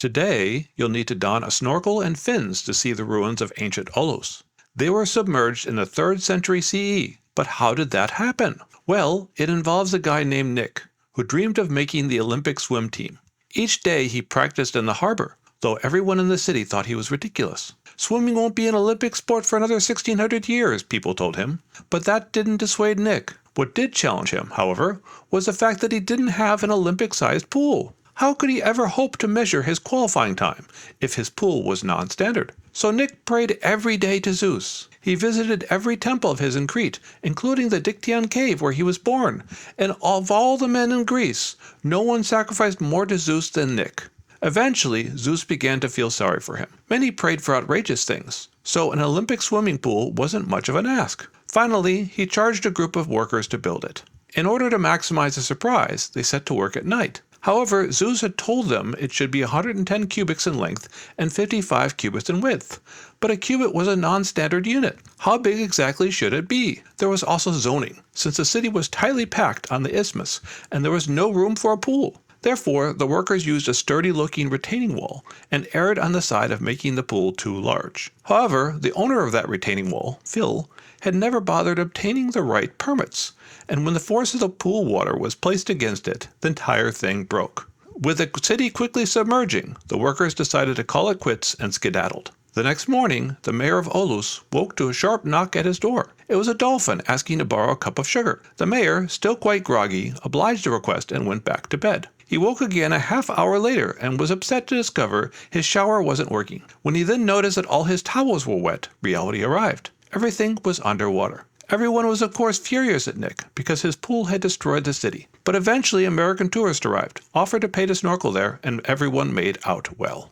Today, you'll need to don a snorkel and fins to see the ruins of ancient Olous. They were submerged in the 3rd century CE. But how did that happen? Well, it involves a guy named Nick, who dreamed of making the Olympic swim team. Each day he practiced in the harbor, though everyone in the city thought he was ridiculous. Swimming won't be an Olympic sport for another 1600 years, people told him. But that didn't dissuade Nick. What did challenge him, however, was the fact that he didn't have an Olympic-sized pool. How could he ever hope to measure his qualifying time if his pool was non-standard? So Nick prayed every day to Zeus. He visited every temple of his in Crete, including the Dikteon Cave where he was born. And of all the men in Greece, no one sacrificed more to Zeus than Nick. Eventually, Zeus began to feel sorry for him. Many prayed for outrageous things, so an Olympic swimming pool wasn't much of an ask. Finally, he charged a group of workers to build it. In order to maximize the surprise, they set to work at night. However, Zeus had told them it should be 110 cubits in length and 55 cubits in width. But a cubit was a non-standard unit. How big exactly should it be? There was also zoning, since the city was tightly packed on the isthmus and there was no room for a pool. Therefore, the workers used a sturdy-looking retaining wall and erred on the side of making the pool too large. However, the owner of that retaining wall, Phil, had never bothered obtaining the right permits, and when the force of the pool water was placed against it, the entire thing broke. With the city quickly submerging, the workers decided to call it quits and skedaddled. The next morning, the mayor of Olous woke to a sharp knock at his door. It was a dolphin asking to borrow a cup of sugar. The mayor, still quite groggy, obliged the request and went back to bed. He woke again a half-hour later and was upset to discover his shower wasn't working. When he then noticed that all his towels were wet, reality arrived. Everything was underwater. Everyone was of course furious at Nick because his pool had destroyed the city. But eventually American tourists arrived, offered to pay to snorkel there, and everyone made out well.